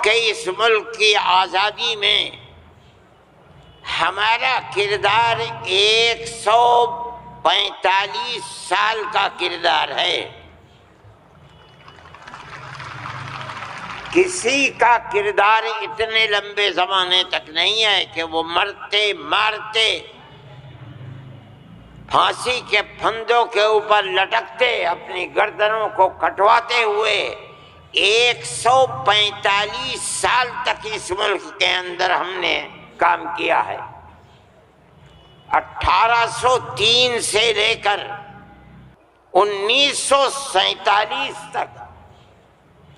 کہ اس ملک کی آزادی میں ہمارا کردار 145 سال کا کردار ہے۔ کسی کا کردار اتنے لمبے زمانے تک نہیں ہے کہ وہ مرتے مارتے پھانسی کے پھندوں کے اوپر لٹکتے اپنی گردنوں کو کٹواتے ہوئے 145 سال تک اس ملک کے اندر ہم نے کام کیا ہے۔ 1803 سے لے کر 1947 تک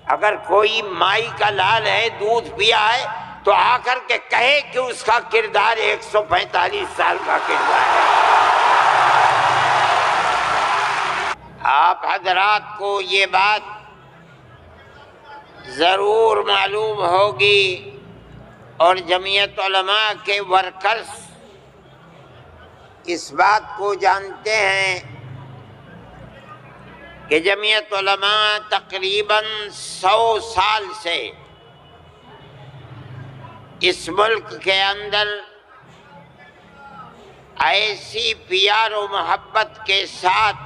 اگر کوئی مائی کا لال ہے، دودھ پیا ہے، تو آ کر کے کہے کہ اس کا کردار 145 سال کا کردار ہے۔ آپ حضرات کو یہ بات ضرور معلوم ہوگی اور جمعیت علماء کے ورکرز اس بات کو جانتے ہیں کہ جمعیت علماء تقریباً 100 سال سے اس ملک کے اندر ایسی پیار و محبت کے ساتھ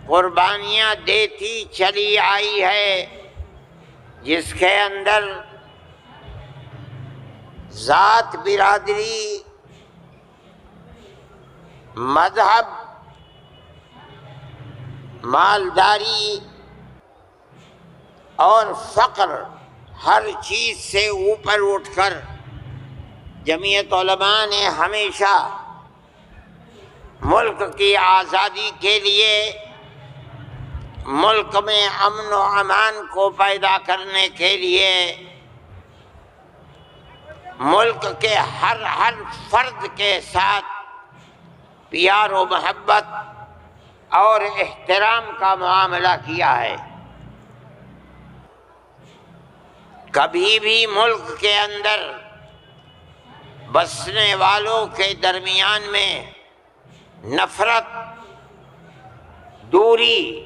قربانیاں دیتی چلی آئی ہے جس کے اندر ذات، برادری، مذہب، مالداری اور فقر ہر چیز سے اوپر اٹھ کر جمعیت علماء نے ہمیشہ ملک کی آزادی کے لیے، ملک میں امن و امان کو پیدا کرنے کے لیے، ملک کے ہر فرد کے ساتھ پیار و محبت اور احترام کا معاملہ کیا ہے۔ کبھی بھی ملک کے اندر بسنے والوں کے درمیان میں نفرت، دوری،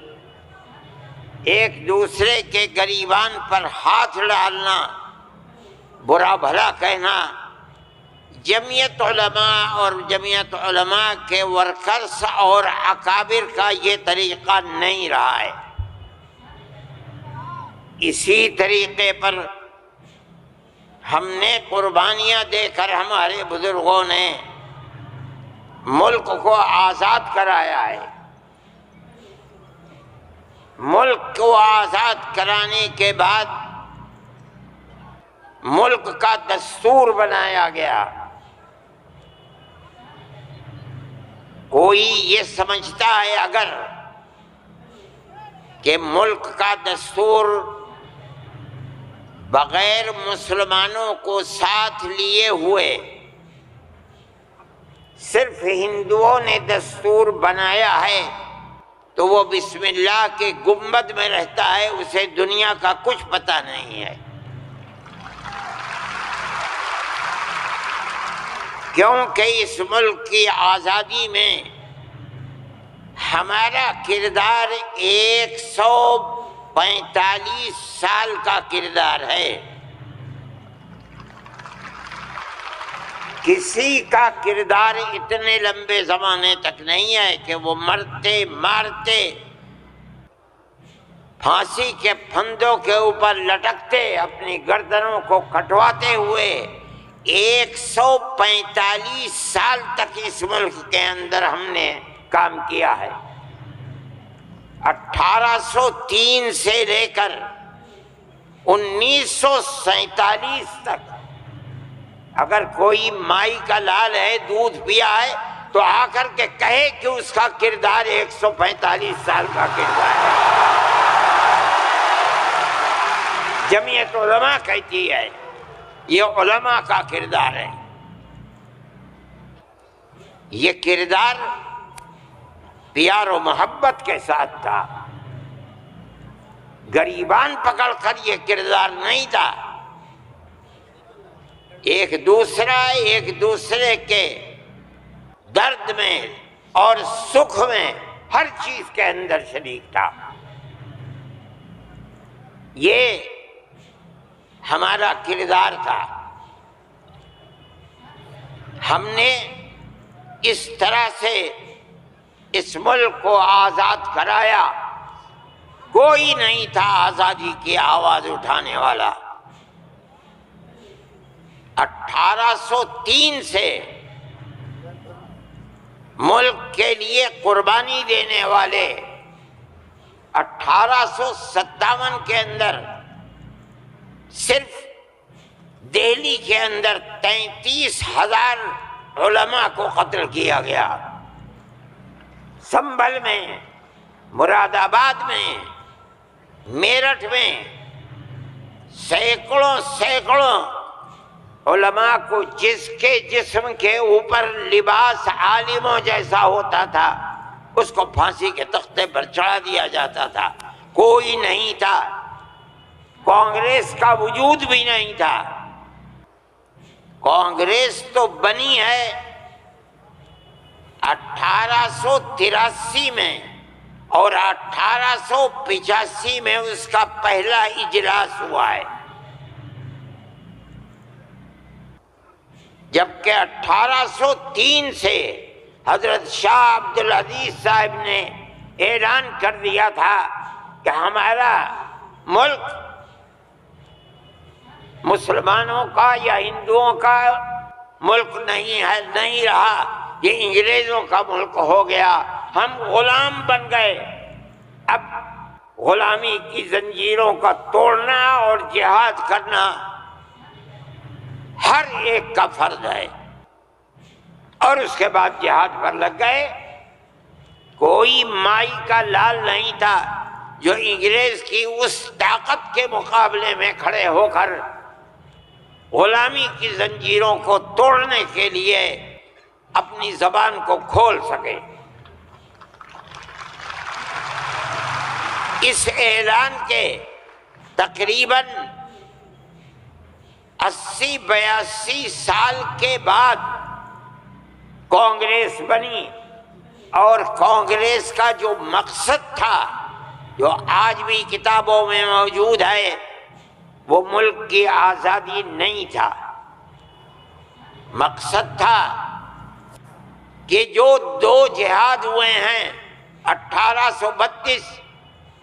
ایک دوسرے کے گریبان پر ہاتھ ڈالنا، برا بھلا کہنا، جمعیت علماء اور جمعیت علماء کے ورکرز اور اکابر کا یہ طریقہ نہیں رہا ہے۔ اسی طریقے پر ہم نے قربانیاں دے کر ہمارے بزرگوں نے ملک کو آزاد کرایا ہے۔ ملک کو آزاد کرانے کے بعد ملک کا دستور بنایا گیا۔ کوئی یہ سمجھتا ہے اگر کہ ملک کا دستور بغیر مسلمانوں کو ساتھ لیے ہوئے صرف ہندوؤں نے دستور بنایا ہے تو وہ بسم اللہ کے گنبد میں رہتا ہے، اسے دنیا کا کچھ پتہ نہیں ہے۔ کیونکہ اس ملک کی آزادی میں ہمارا کردار 145 سال کا کردار ہے۔ کسی کا کردار اتنے لمبے زمانے تک نہیں ہے کہ وہ مرتے مارتے پھانسی کے پھندوں کے اوپر لٹکتے اپنی گردنوں کو کٹواتے ہوئے 145 سال تک اس ملک کے اندر ہم نے کام کیا ہے۔ 1803 سے لے کر 1947 تک اگر کوئی مائی کا لال ہے، دودھ پیا ہے، تو آ کر کے کہے کہ اس کا کردار 145 سال کا کردار ہے۔ جمعیت علماء کہتی ہے یہ علماء کا کردار ہے۔ یہ کردار پیار و محبت کے ساتھ تھا، گریبان پکڑ کر یہ کردار نہیں تھا۔ ایک دوسرے کے درد میں اور سکھ میں ہر چیز کے اندر شریک تھا۔ یہ ہمارا کردار تھا۔ ہم نے اس طرح سے اس ملک کو آزاد کرایا، کوئی نہیں تھا آزادی کی آواز اٹھانے والا۔ 1803 سے ملک کے لیے قربانی دینے والے 1857 کے اندر صرف دہلی کے اندر 33,000 علماء کو قتل کیا گیا۔ سنبھل میں، مراد آباد میں، میرٹھ میں سینکڑوں علماء کو جس کے جسم کے اوپر لباس عالموں جیسا ہوتا تھا اس کو پھانسی کے تختے پر چڑھا دیا جاتا تھا۔ کوئی نہیں تھا، کانگریس کا وجود بھی نہیں تھا۔ کانگریس تو بنی ہے 1883 میں، اور 1885 میں اس کا پہلا اجلاس ہوا ہے، جبکہ 1803 سے حضرت شاہ عبدالعزیز صاحب نے اعلان کر دیا تھا کہ ہمارا ملک مسلمانوں کا یا ہندوؤں کا ملک نہیں ہے، نہیں رہا، یہ انگریزوں کا ملک ہو گیا، ہم غلام بن گئے۔ اب غلامی کی زنجیروں کا توڑنا اور جہاد کرنا ہر ایک کا فرض ہے، اور اس کے بعد جہاد پر لگ گئے۔ کوئی مائی کا لال نہیں تھا جو انگریز کی اس طاقت کے مقابلے میں کھڑے ہو کر غلامی کی زنجیروں کو توڑنے کے لیے اپنی زبان کو کھول سکے۔ اس اعلان کے تقریباً 80-82 سال کے بعد کانگریس بنی، اور کانگریس کا جو مقصد تھا، جو آج بھی کتابوں میں موجود ہے، وہ ملک کی آزادی نہیں تھا۔ مقصد تھا کہ جو دو جہاد ہوئے ہیں 1832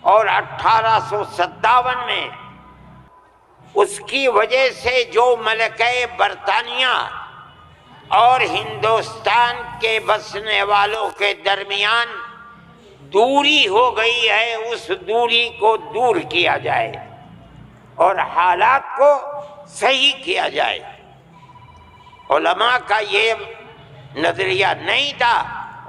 اور 1857 میں، اس کی وجہ سے جو ملکہ برطانیہ اور ہندوستان کے بسنے والوں کے درمیان دوری ہو گئی ہے، اس دوری کو دور کیا جائے اور حالات کو صحیح کیا جائے۔ علماء کا یہ نظریہ نہیں تھا۔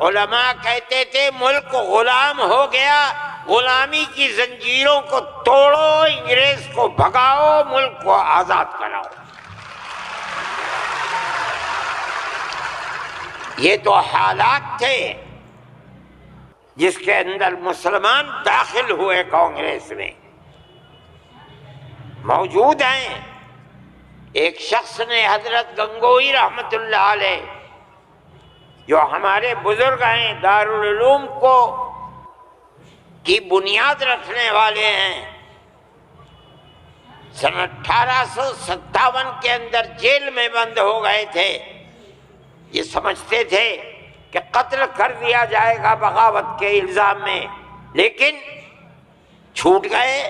علماء کہتے تھے ملک غلام ہو گیا، غلامی کی زنجیروں کو توڑو، انگریز کو بھگاؤ، ملک کو آزاد کراؤ۔ یہ تو حالات تھے جس کے اندر مسلمان داخل ہوئے کانگریس میں، موجود ہیں۔ ایک شخص نے، حضرت گنگوئی رحمت اللہ علیہ، جو ہمارے بزرگ ہیں، دارالعلوم کو کی بنیاد رکھنے والے ہیں، سن 1857 کے اندر جیل میں بند ہو گئے تھے۔ یہ سمجھتے تھے کہ قتل کر دیا جائے گا بغاوت کے الزام میں، لیکن چھوٹ گئے۔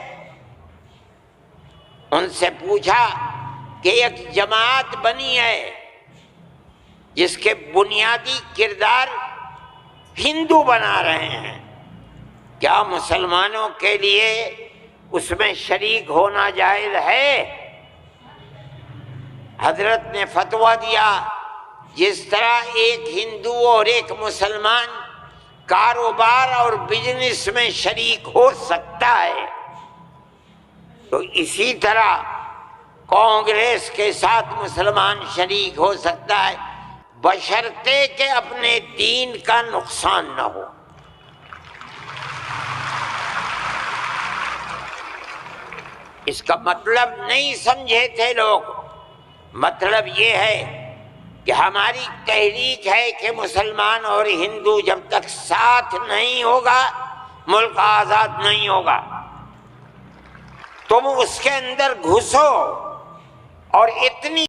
ان سے پوچھا کہ ایک جماعت بنی ہے جس کے بنیادی کردار ہندو بنا رہے ہیں، کیا مسلمانوں کے لیے اس میں شریک ہونا جائز ہے؟ حضرت نے فتویٰ دیا، جس طرح ایک ہندو اور ایک مسلمان کاروبار اور بزنس میں شریک ہو سکتا ہے، تو اسی طرح کانگریس کے ساتھ مسلمان شریک ہو سکتا ہے، بشرطے کہ اپنے دین کا نقصان نہ ہو۔ اس کا مطلب نہیں سمجھے تھے لوگ۔ مطلب یہ ہے کہ ہماری تحریک ہے کہ مسلمان اور ہندو جب تک ساتھ نہیں ہوگا ملک آزاد نہیں ہوگا۔ تم اس کے اندر گھسو، اور اتنی